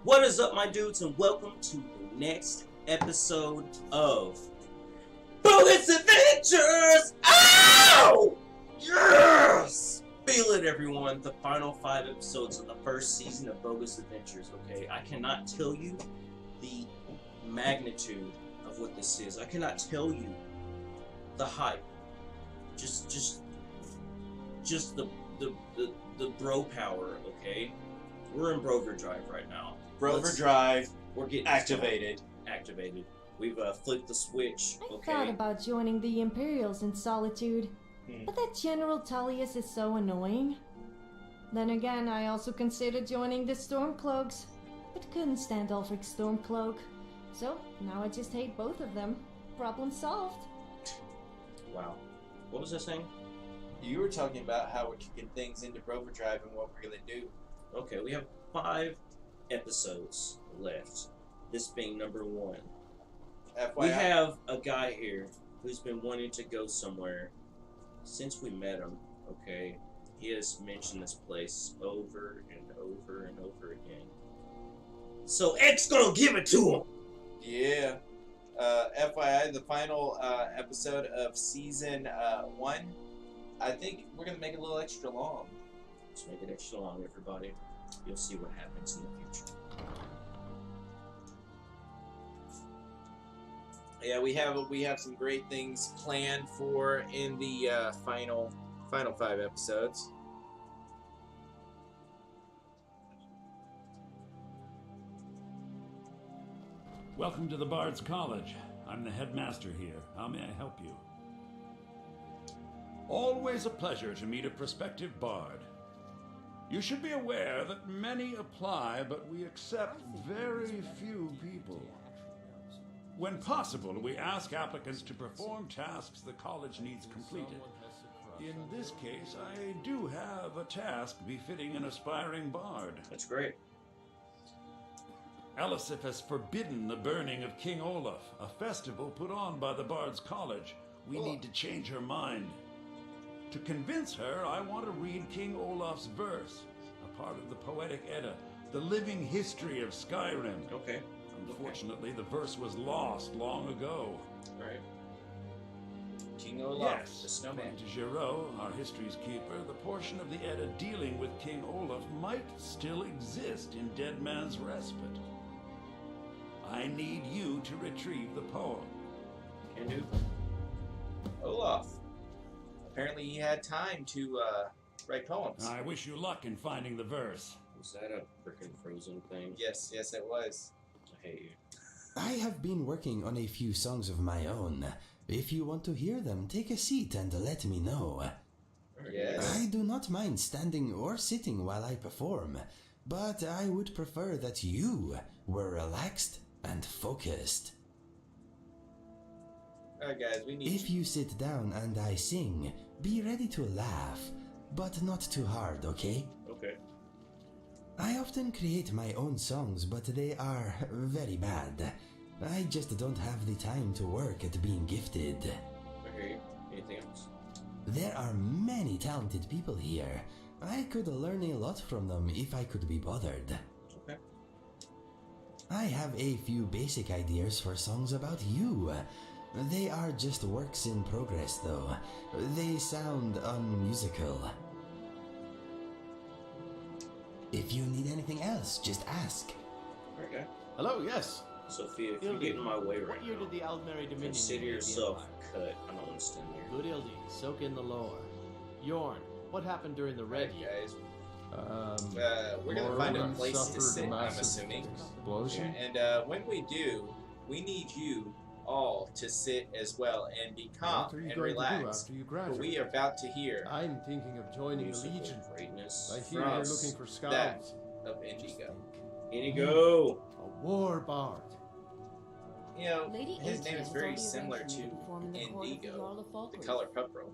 What is up, my dudes, and welcome to the next episode of Bogus Adventures! Ow! Yes! Feel it, everyone. The final 5 episodes of the first season of Bogus Adventures, okay? I cannot tell you the magnitude of what this is. I cannot tell you the hype. Just the bro power, okay? We're in Brover Drive right now. Brover Drive. We're getting activated. Activated. We've flipped the switch. Okay. I thought about joining the Imperials in Solitude, but that General Tullius is so annoying. Then again, I also considered joining the Stormcloaks, but couldn't stand Ulfric's Stormcloak. So now I just hate both of them. Problem solved. Wow. What was I saying? You were talking about how we're kicking things into Brover Drive and what we're gonna do. Okay, we have 5 episodes left. This being number 1. FYI. We have a guy here who's been wanting to go somewhere since we met him, okay? He has mentioned this place over and over and over again. So X gonna give it to him! Yeah. FYI, the final episode of season 1, I think we're gonna make it a little extra long. Let's make it extra long, everybody. You'll see what happens in the future. Yeah, we have some great things planned for in the final 5 episodes. Welcome to the Bard's College. I'm the headmaster here. How may I help you? Always a pleasure to meet a prospective bard. You should be aware that many apply, but we accept very few people. When possible, we ask applicants to perform tasks the college needs completed. In this case, I do have a task befitting an aspiring bard. That's great. Elisif has forbidden the burning of King Olaf, a festival put on by the Bard's College. We need to change her mind. To convince her, I want to read King Olaf's verse, a part of the Poetic Edda, the living history of Skyrim. Okay. Unfortunately, the verse was lost long ago. Right. King Olaf, Yes, the snowman. according to Giraud, our history's keeper, the portion of the Edda dealing with King Olaf might still exist in Dead Man's Respite. I need you to retrieve the poem. Can do. Olaf. Apparently he had time to write poems. I wish you luck in finding the verse. Was that a freaking Frozen thing? Yes, it was. I hate you. I have been working on a few songs of my own. If you want to hear them, take a seat and let me know. Yes. I do not mind standing or sitting while I perform, but I would prefer that you were relaxed and focused. Alright guys, we need If you sit down and I sing, be ready to laugh, but not too hard, okay? Okay. I often create my own songs, but they are very bad. I just don't have the time to work at being gifted. Okay. Anything else? There are many talented people here. I could learn a lot from them if I could be bothered. Okay. I have a few basic ideas for songs about you. They are just works in progress, though. They sound unmusical. If you need anything else, just ask. Okay. Hello, yes. Sophia, if you get in my way right What year now, did the Aldmeri Dominion consider invade the yourself Empire? cut. I don't want to stand here. Good Ildi, soak in the lore. Yorn, what happened during the Red Right, Year? guys. We're gonna find a place to suffered sit, I'm massive assuming. explosion. And when we do, we need you all to sit as well and be calm What are you and going to do relax. after you For graduate? we are about to hear I'm thinking of joining the Musical Legion. greatness. I hear you're France, looking for that scouts. of Just Indigo. think. Inigo! A war bard. You know, Lady his name Atrium is has very already similar arranged for me to perform in the court of the Indigo, Jarl of the Falkland. color purple.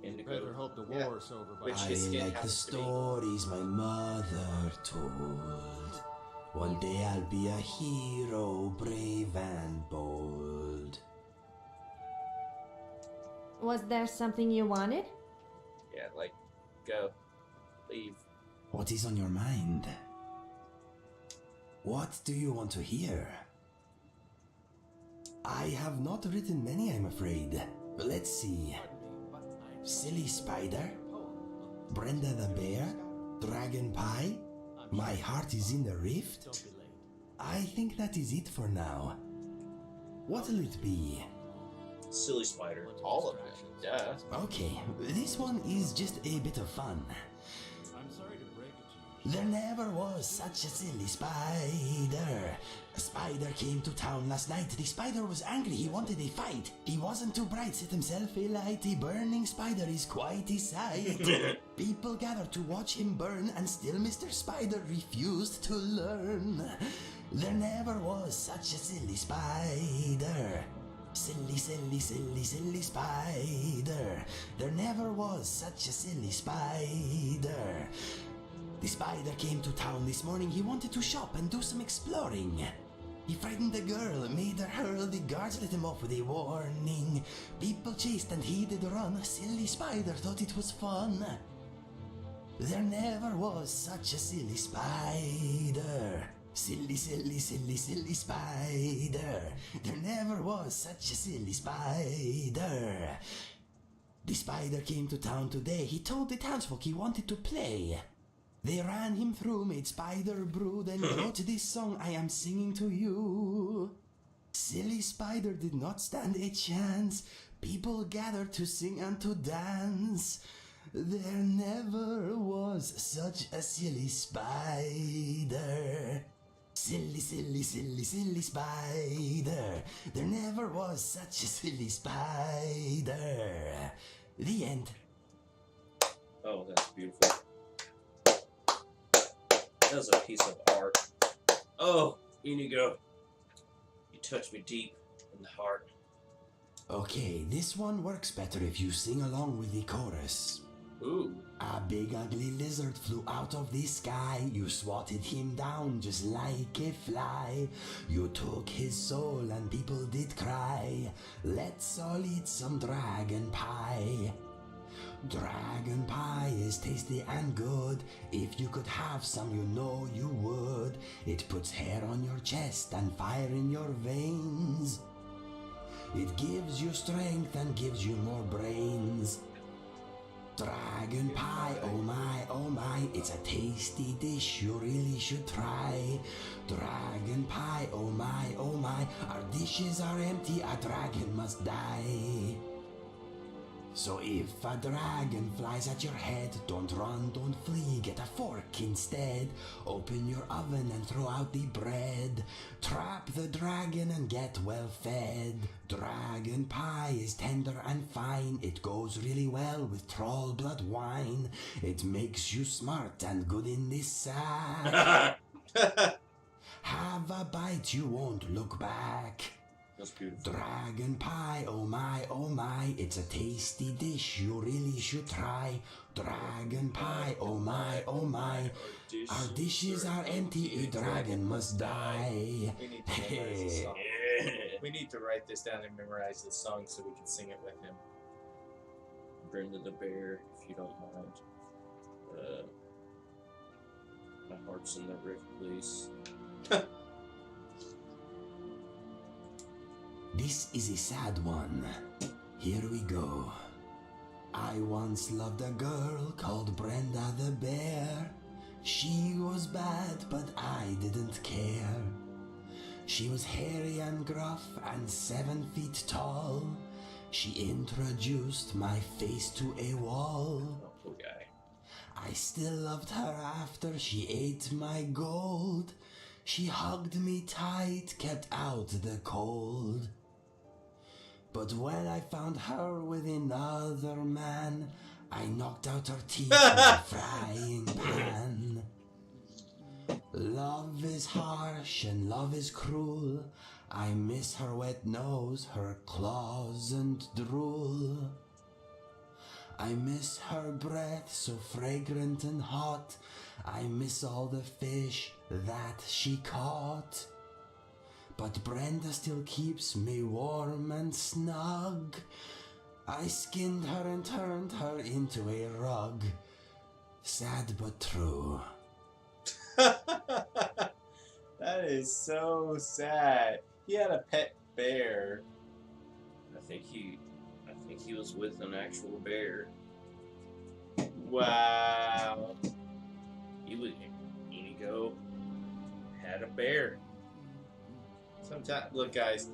Better Indigo. hope the Yeah. war's over by Which I his skin like the happens to be. stories my mother told. One day I'll be a hero, brave and bold. Was there something you wanted? Yeah, like, go. Leave. What is on your mind? What do you want to hear? I have not written many, I'm afraid. Let's see. Silly Spider, Brenda the Bear, Dragon Pie, My Heart is in the Rift. Don't be late. I think that is it for now. What'll it be? Silly Spider. All of it. Yeah. Okay, this one is just a bit of fun. I'm sorry to break it to you. There never was such a silly spider. A spider came to town last night. The spider was angry, he wanted a fight. He wasn't too bright, set himself a light. A burning spider is quite a sight. People gathered to watch him burn, and still Mr. Spider refused to learn. There never was such a silly spider. Silly, silly, silly, silly spider. There never was such a silly spider. The spider came to town this morning. He wanted to shop and do some exploring. He frightened the girl, made her hurl. The guards let him off with a warning. People chased and he did run. Silly spider thought it was fun. There never was such a silly spider. Silly, silly, silly, silly spider. There never was such a silly spider. The spider came to town today. He told the townsfolk he wanted to play. They ran him through, made spider brew, then wrote this song I am singing to you. Silly spider did not stand a chance. People gathered to sing and to dance. There never was such a silly spider. Silly, silly, silly, silly spider. There never was such a silly spider. The end. Oh, that's beautiful. That was a piece of art. Oh, Inigo. You touched me deep in the heart. Okay, this one works better if you sing along with the chorus. Ooh. A big ugly lizard flew out of the sky. You swatted him down just like a fly. You took his soul and people did cry. Let's all eat some dragon pie. Dragon pie is tasty and good. If you could have some, you know you would. It puts hair on your chest and fire in your veins. It gives you strength and gives you more brains. Dragon pie, oh my, it's a tasty dish you really should try. Dragon pie, oh my, our dishes are empty, a dragon must die. So if a dragon flies at your head, don't run, don't flee, get a fork instead. Open your oven and throw out the bread. Trap the dragon and get well fed. Dragon pie is tender and fine. It goes really well with troll blood wine. It makes you smart and good in this sack. Have a bite, you won't look back. That's beautiful. Dragon pie, oh my, it's a tasty dish you really should try. Dragon pie, oh my, our dishes are empty, a dragon must die. We need to memorize this song. We need to write this down and memorize this song so we can sing it with him. Brenda the Bear, if you don't mind. My heart's in the rift, please. This is a sad one. Here we go. I once loved a girl called Brenda the Bear. She was bad, but I didn't care. She was hairy and gruff and 7 feet tall. She introduced my face to a wall. Oh, poor guy. I still loved her after she ate my gold. She hugged me tight, kept out the cold. But when I found her with another man, I knocked out her teeth with a frying pan. Love is harsh and love is cruel. I miss her wet nose, her claws and drool. I miss her breath so fragrant and hot. I miss all the fish that she caught. But Brenda still keeps me warm and snug. I skinned her and turned her into a rug. Sad but true. That That is so sad. He had a pet bear. I think he was with an actual bear. Wow. Inigo had a bear. Sometimes, look, guys.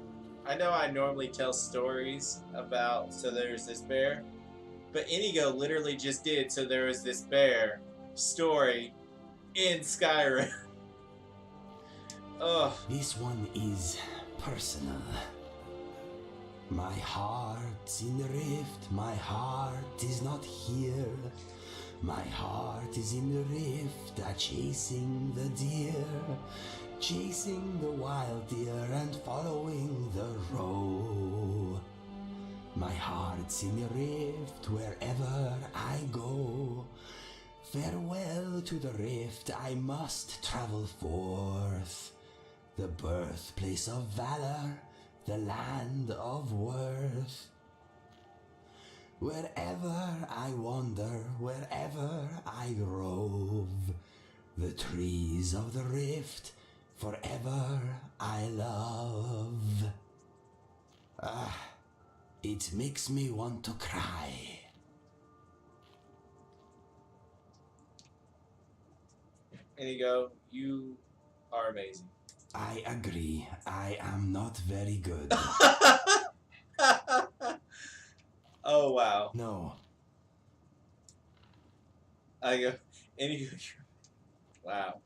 I know I normally tell stories about so there's this bear, but Inigo literally just did so there was this bear story in Skyrim. Ugh. This one is personal. My heart's in the rift, my heart is not here. My heart is in the rift, chasing the deer, chasing the wild deer and following the roe. My heart's in the rift wherever I go. Farewell to the rift, I must travel forth. The birthplace of valor, the land of worth. Wherever I wander, wherever I rove, the trees of the rift, forever I love. Ah, it makes me want to cry. Inigo, you are amazing. I agree. I am not very good. Oh, wow. No. I go, Inigo, wow.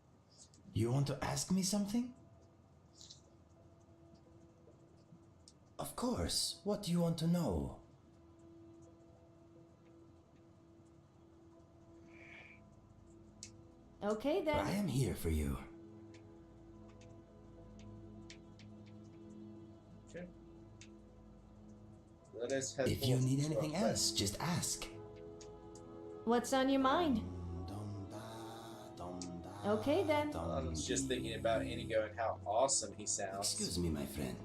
You want to ask me something? Of course. What do you want to know? Okay then. I am here for you. Let us head If you forth need to our anything quest. else, just ask. What's on your mind? Okay then. I was just thinking about Inigo and how awesome he sounds. Excuse me, my friend.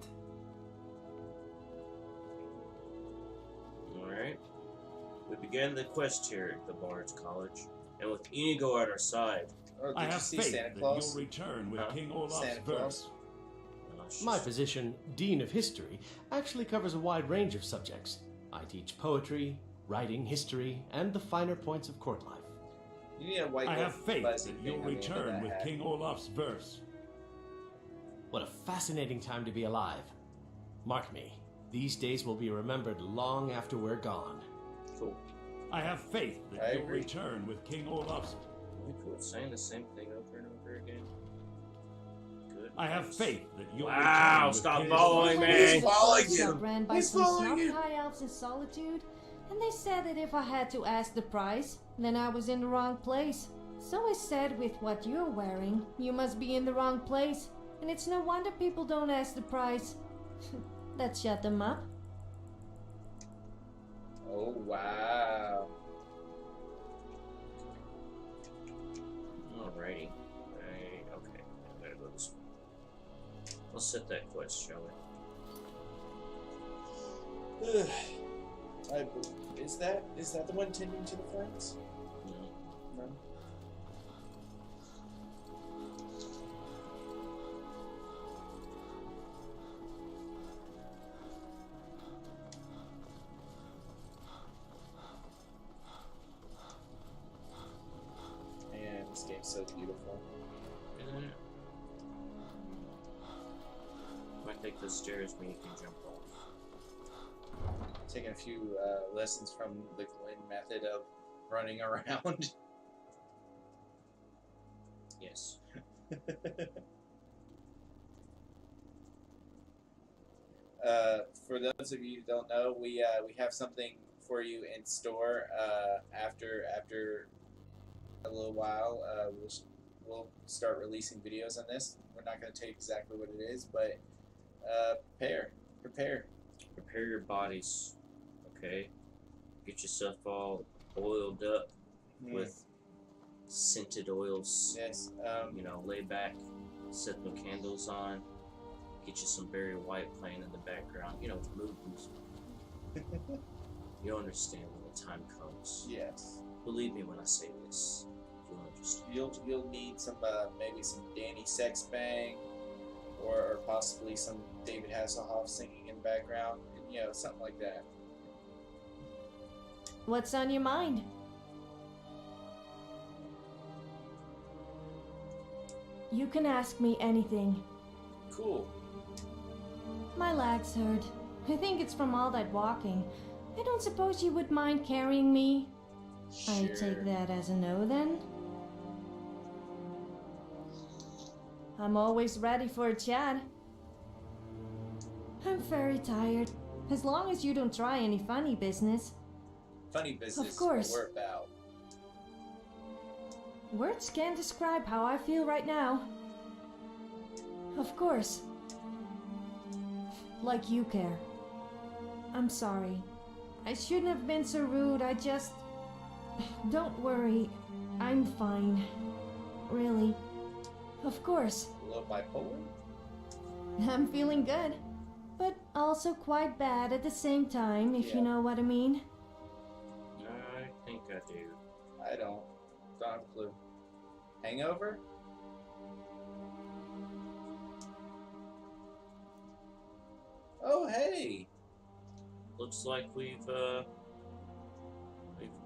Alright. We began the quest here at the Bard's College, and with Inigo at our side. Oh, I did you have see faith Santa that Claus? you'll return with Huh? King Olaf's Santa Claus? verse. My position, Dean of History, actually covers a wide range of subjects. I teach poetry, writing, history, and the finer points of court life. You need a white I have faith fuzzy that thing you'll on the end of return that with hat. King Olaf's verse. What a fascinating time to be alive. Mark me, these days will be remembered long after we're gone. Cool. I have faith that I you'll agree. return with King Olaf's. We quit saying the same thing over and over again. Good. I have faith that you'll Wow, return with stop King following Olaf's. me. He's following The you. ran by He's some following snotty you. high elves in solitude, and they said that if I had to ask the price, then I was in the wrong place. So I said, with what you're wearing, you must be in the wrong place, and it's no wonder people don't ask the price. That shut them up. Oh, wow. Alrighty. Okay, I gotta go this way. Let's set that quest, shall we? Ugh. Is that the one tending to the flames? No. Man, this game's so beautiful. Isn't it? Might take the stairs when you can jump off. Taking a few lessons from the Glenn method of running around. Yes. For those of you who don't know, we have something for you in store. After a little while, we'll start releasing videos on this. We're not going to tell you exactly what it is, but prepare. Prepare your bodies, okay? Get yourself all oiled up with scented oils. Yes. You know, lay back, set the candles on, get you some Barry White playing in the background. You know, mood music. You'll understand when the time comes. Yes. Believe me when I say this. You'll understand. You'll need some maybe some Danny Sex Bang. or possibly some David Hasselhoff singing in the background, you know, something like that. What's on your mind? You can ask me anything. Cool. My legs hurt. I think it's from all that walking. I don't suppose you would mind carrying me? I take that as a no then. I'm always ready for a chat. I'm very tired. As long as you don't try any funny business. Funny business Of course. is what we're about. Words can't describe how I feel right now. Of course. Like you care. I'm sorry. I shouldn't have been so rude. I just... Don't worry. I'm fine. Really. Of course. A little bipolar? I'm feeling good. But also quite bad at the same time, if you know what I mean. I think I do. I don't. Don't have a clue. Hangover? Oh, hey! Looks like we've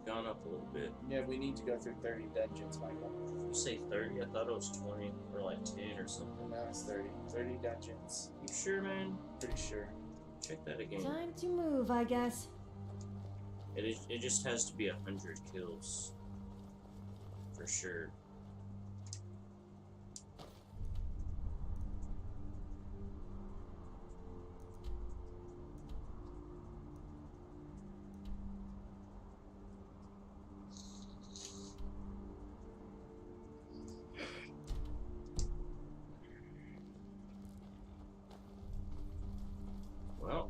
gone up a little bit. Yeah, we need to go through 30 dungeons, Michael. You say 30? I thought it was 20 or like 10 or something. No, it's 30. 30 dungeons. You sure, man? Pretty sure. Check that again. Time to move, I guess. It just has to be 100 kills. For sure. Well,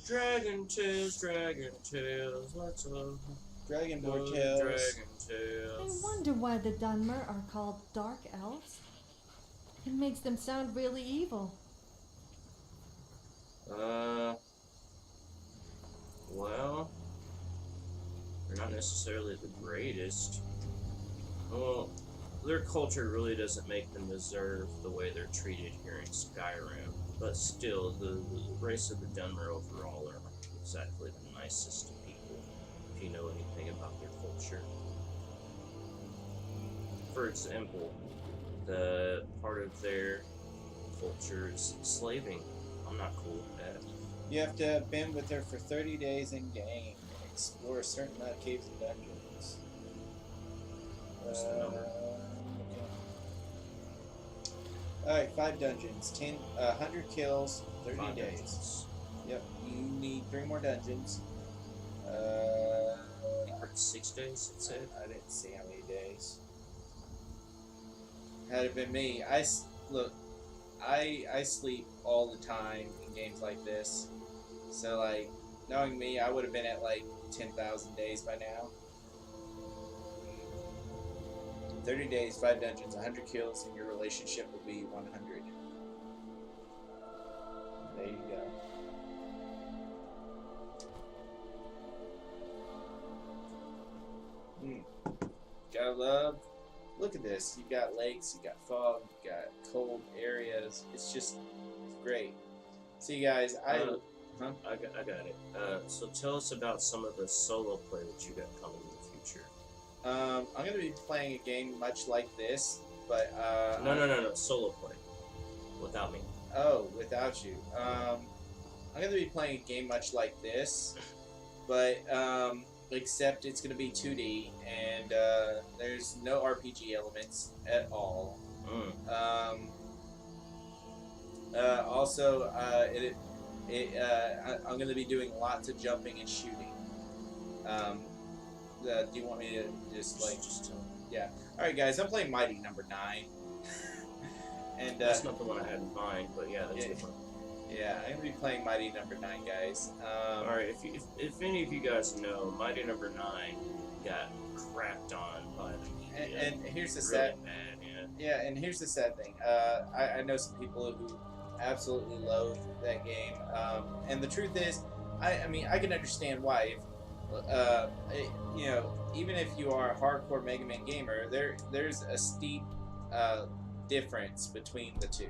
Dragon Tales, let's Dragon go Board Tales. Dragon I Tales. wonder why the Dunmer are called Dark Elves. It makes them sound really evil. Well, they're not necessarily the greatest. Well, their culture really doesn't make them deserve the way they're treated here in Skyrim. But still, the race of the Dunmer overall are not exactly the nicest of people, if you know anything about their culture. For example, the part of their culture is slaving. I'm not cool with that. You have to have been with her for 30 days in game and explore a certain amount of caves and dungeons. What's the number? Okay. Alright, 5 dungeons, 100 kills, 30 5 days. dungeons. Yep, you need 3 more dungeons. I think we're at 6 days, it said. I didn't see how many days. Had it been me, look, I sleep all the time in games like this. So, like, knowing me, I would have been at, like, 10,000 days by now. 30 days, 5 dungeons, 100 kills, and your relationship will be 100. There you go. Gotta love. Look at this. You got lakes, you got fog, you got cold areas. It's just great. See, guys, I got it. So tell us about some of the solo play that you got coming in the future. I'm going to be playing a game much like this, but... No. Solo play. Without me. Oh, without you. I'm going to be playing a game much like this, but except it's going to be 2D, and there's no RPG elements at all. Also, I'm going to be doing lots of jumping and shooting. Do you want me to just yeah. Alright guys, I'm playing Mighty number 9. And that's not the one I had in mind, but yeah, that's a good one. Yeah, I'm gonna be playing Mighty number 9, guys. Alright, if any of you guys know, Mighty number 9 got crapped on by the media. And here's the really sad bad, yeah, and here's the sad thing. I know some people who absolutely loathe that game. And the truth is, I mean, I can understand why. You know, even if you are a hardcore Mega Man gamer, there's a steep difference between the two.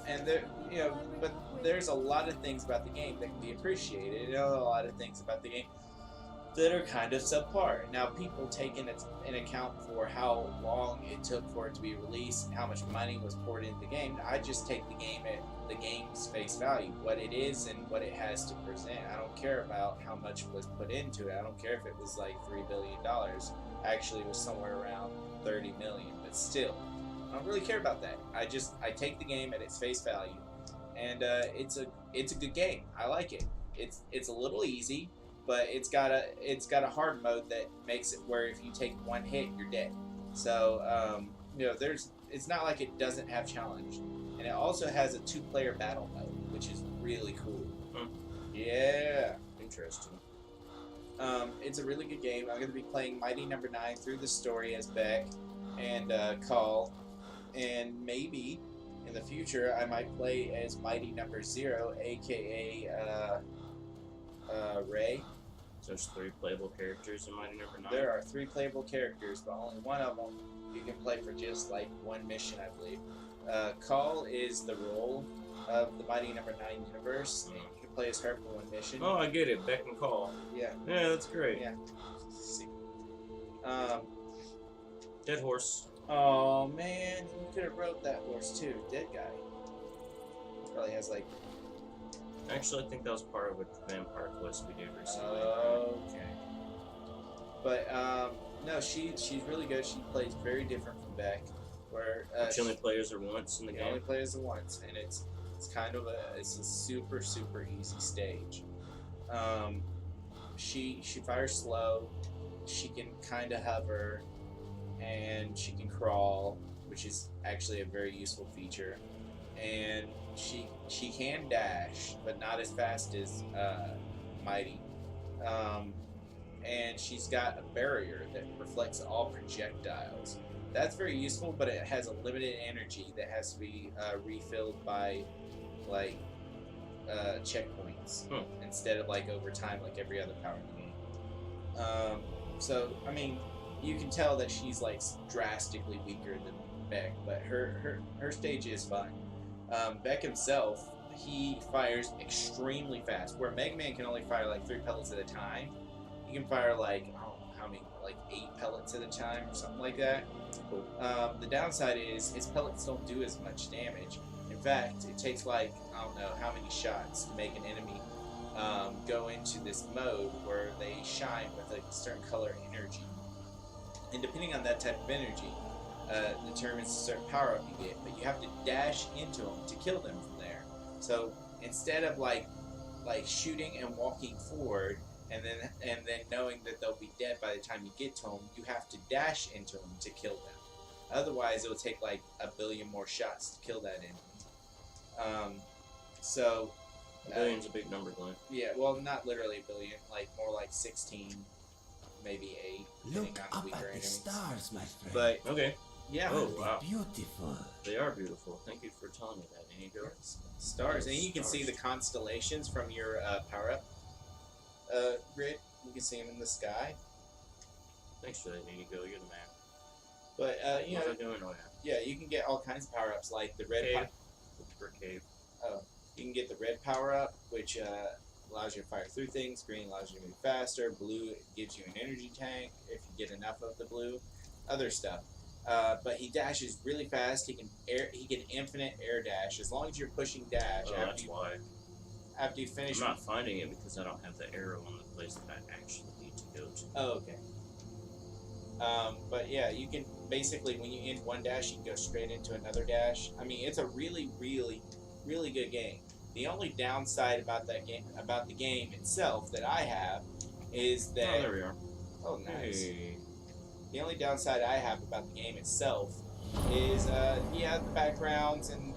And there, you know, but there's a lot of things about the game that can be appreciated. You know, a lot of things about the game that are kind of subpar. Now, people take in account for how long it took for it to be released and how much money was poured into the game. I just take the game at the game's face value, what it is and what it has to present. I don't care about how much was put into it. I don't care if it was like $3 billion. Actually, it was somewhere around 30 million, but still, I don't really care about that. I take the game at its face value, and it's a good game. I like it. It's a little easy, but it's got a hard mode that makes it where if you take one hit, you're dead. So you know, it's not like it doesn't have challenge, and it also has a 2-player battle mode, which is really cool. Yeah, Interesting. it's a really good game. I'm going to be playing Mighty Number 9 through the story as Beck and Call, and maybe in the future I might play as Mighty Number 0, aka Ray. So there's 3 playable characters in Mighty Number 9. There are 3 playable characters, but only one of them you can play for just like one mission, I believe. Call is the role of the Mighty Number 9 universe, and you can play as her for one mission. Oh, I get it. Beck and Call. Yeah. Yeah, that's great. Yeah. See. Dead horse. Oh man, you could have wrote that horse too. Dead guy. Probably has like. Actually, I think that was part of a vampire quest we did recently. Okay. But no, she's really good. She plays very different from Beck, where She only plays her once in the only game. plays her once, and it's kind of a super easy stage. She fires slow. She can kind of hover, and she can crawl, which is actually a very useful feature. And she can dash, but not as fast as Mighty. And she's got a barrier that reflects all projectiles. That's very useful, but it has a limited energy that has to be refilled by like checkpoints instead of like over time like every other power in the game. So I mean, you can tell that she's like drastically weaker than Beck, but her stage is fun. Beck himself, he fires extremely fast. Where Mega Man can only fire like 3 pellets at a time, he can fire like, I don't know how many, like 8 pellets at a time or something like that. The downside is his pellets don't do as much damage. In fact, it takes like, I don't know how many shots to make an enemy go into this mode where they shine with a certain color energy. And depending on that type of energy, determines a certain power up you get, but you have to dash into them to kill them from there. So instead of like shooting and walking forward and then knowing that they'll be dead by the time you get to them, you have to dash into them to kill them. Otherwise, it'll take like 1 billion more shots to kill that enemy. So. A billion's a big number, Glenn. Yeah, well, not literally 1 billion, like more like 16, maybe 8. Look on up weaker at the enemies. stars, my friend. But Okay. yeah, Oh, wow. Beautiful. They are beautiful. Thank you for telling me that, Inigo. stars, and you can see Stars. the constellations from your power-up grid. You can see them in the sky. Thanks for that, Inigo. You're the man. But you What know, was I doing? Oh, yeah. yeah, you can get all kinds of power-ups, like the red. Cave. Looking for a cave. You can get the red power-up, which allows you to fire through things. Green allows you to move faster. Blue gives you an energy tank if you get enough of the blue. Other stuff. But he dashes really fast. He can infinite air dash as long as you're pushing dash. Oh, that's why. After you finish. I'm not finding it because I don't have the arrow on the place that I actually need to go to. Oh, okay. But yeah, you can basically, when you end one dash, you can go straight into another dash. I mean, it's a really good game. The only downside about the game itself that I have is that. Oh, there we are. Oh, nice. Hey. The only downside I have about the game itself is, yeah, the backgrounds and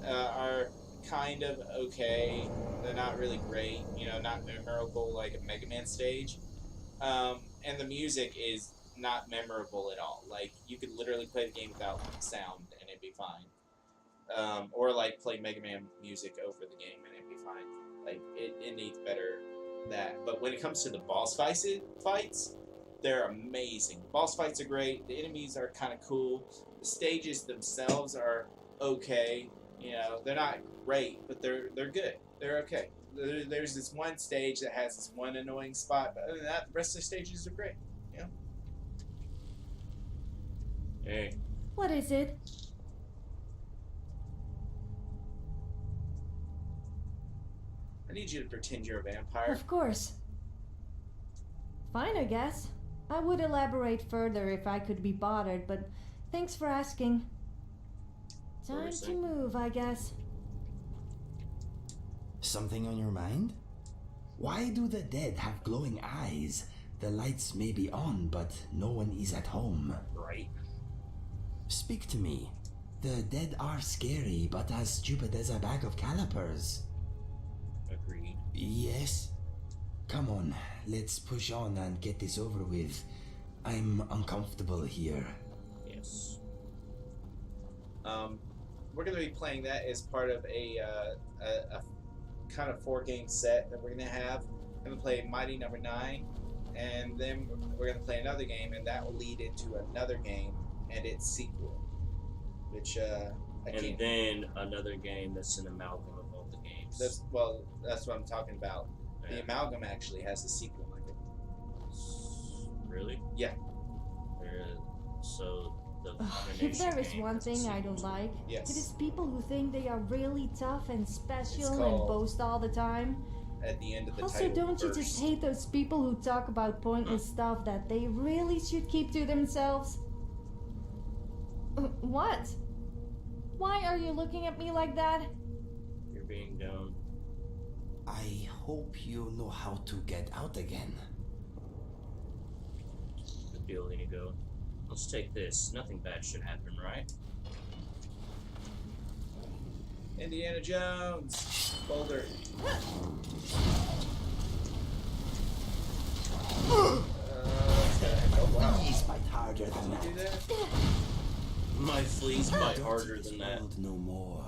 are kind of okay. They're not really great, you know, not memorable like a Mega Man stage. And the music is not memorable at all. Like, you could literally play the game without sound and it'd be fine. Or like play Mega Man music over the game and it'd be fine. Like it needs better that. But when it comes to the boss fights, they're amazing. Boss fights are great. The enemies are kind of cool. The stages themselves are okay. You know, they're not great, but they're good. They're okay. There's this one stage that has this one annoying spot, but other than that, the rest of the stages are great. You know? Hey, What is it? I need you to pretend you're a vampire. Of course. Fine, I guess. I would elaborate further if I could be bothered, but thanks for asking. Time to move, I guess. Something on your mind? Why do the dead have glowing eyes? The lights may be on, but no one is at home. right. Speak to me. The dead are scary, but as stupid as a bag of calipers. Agreed. Yes? Come on, let's push on and get this over with. I'm uncomfortable here. Yes. We're going to be playing that as part of a kind of 4-game set that we're going to have. We're going to play Mighty Number 9, and then we're going to play another game, and that will lead into another game and its sequel, which And then another game that's an amalgam of all the games. that's what I'm talking about. Yeah. The amalgam actually has a sequel, Michael. Really? Yeah. So the Ugh, if combination there is game one has a thing I sequel. don't like, Yes. it is people who think they are really tough and special and called- boast all the time. At the end of the Also, title, don't you just burst. hate those people who talk about pointless stuff that they really should keep to themselves? What? Why are you looking at me like that? You're being dumb. I hope you know how to get out again. Good deal, Inigo. Let's take this. Nothing bad should happen, right? Indiana Jones, Boulder. Oh wow! Please bite harder than Did you that. do that? My fleas bite Don't harder get than that. spoiled no more.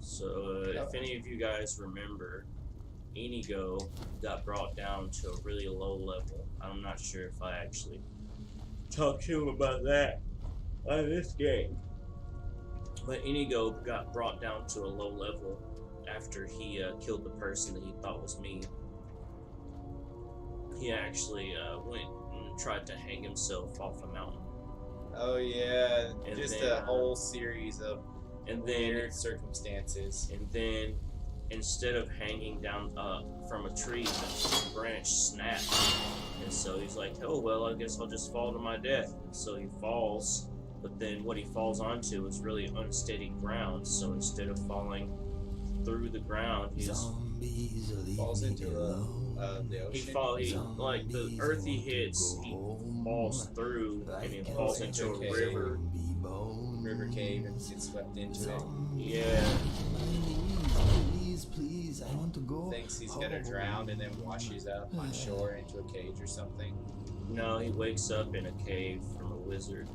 So, if any of you guys remember, Inigo got brought down to a really low level. I'm not sure if I actually talked to him about that on this game. But Inigo got brought down to a low level after he killed the person that he thought was me. He actually went and tried to hang himself off a mountain. Oh yeah, And just then- a whole series of And weird then, circumstances. instead of hanging down from a tree, the branch snapped. And so he's like, oh, well, I guess I'll just fall to my death. And so he falls, but then what he falls onto is really unsteady ground. So instead of falling through the ground, he just Zombies, leave Falls me into alone. the he ocean. like the earth he hits, he falls through and he falls into a Okay. river. River cave and gets swept into it. Yeah. Please, please, I want to go. Thinks he's gonna drown and then washes up on shore into a cage or something. No, he wakes up in a cave from a wizard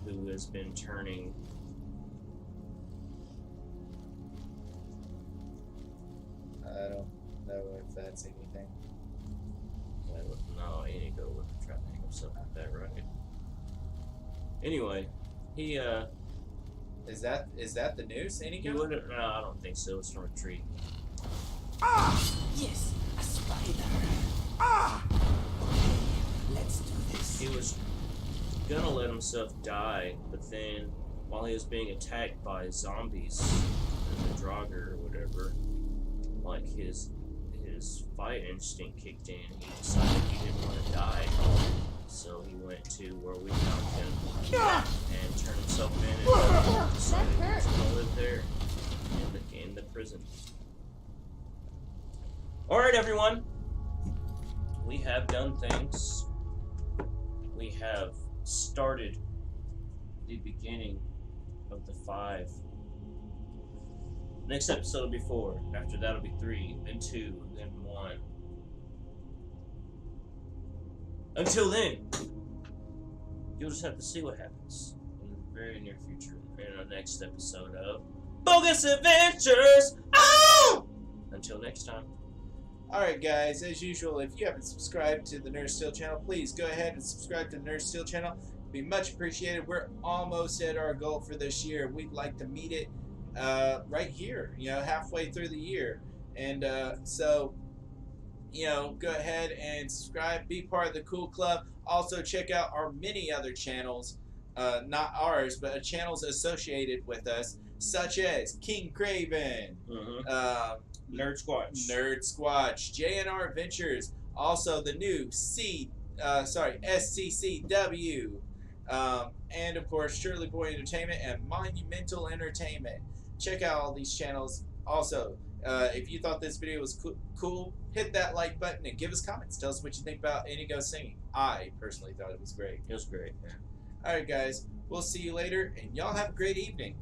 who has been turning. I don't know if that's anything. No, Inigo wouldn't try to hang himself with that, right? Anyway, he Is that the news? Any he wouldn't. No, I don't think so. It's from a tree. Yes, a spider. Okay, let's do this. He was gonna let himself die, but then while he was being attacked by zombies, the Draugr or whatever, like his fight instinct kicked in. He decided he didn't want to die, so he went to where we found him and turned himself in and decided he was gonna live there in the prison. All right, everyone. We have done things. We have started the beginning of the 5. Next episode will be 4. After that will be 3, then 2, then 1. Until then, you'll just have to see what happens. very near future, in our next episode of Bogus Adventures. Oh! Until next time. Alright guys, as usual, if you haven't subscribed to the Nerd Steel channel, please go ahead and subscribe to the Nerd Steel channel. It'd be much appreciated. We're almost at our goal for this year. We'd like to meet it right here, halfway through the year. And so, go ahead and subscribe, be part of the cool club. Also check out our many other channels, not ours, but channels associated with us, such as King Craven, Nerd Squatch, JNR Adventures, also the new SCCW, and of course Shirley Boy Entertainment and Monumental Entertainment. Check out all these channels. Also, if you thought this video was cool, hit that like button and give us comments. Tell us what you think about Indigo singing. I personally thought it was great. It was great. Alright guys, we'll see you later, and y'all have a great evening.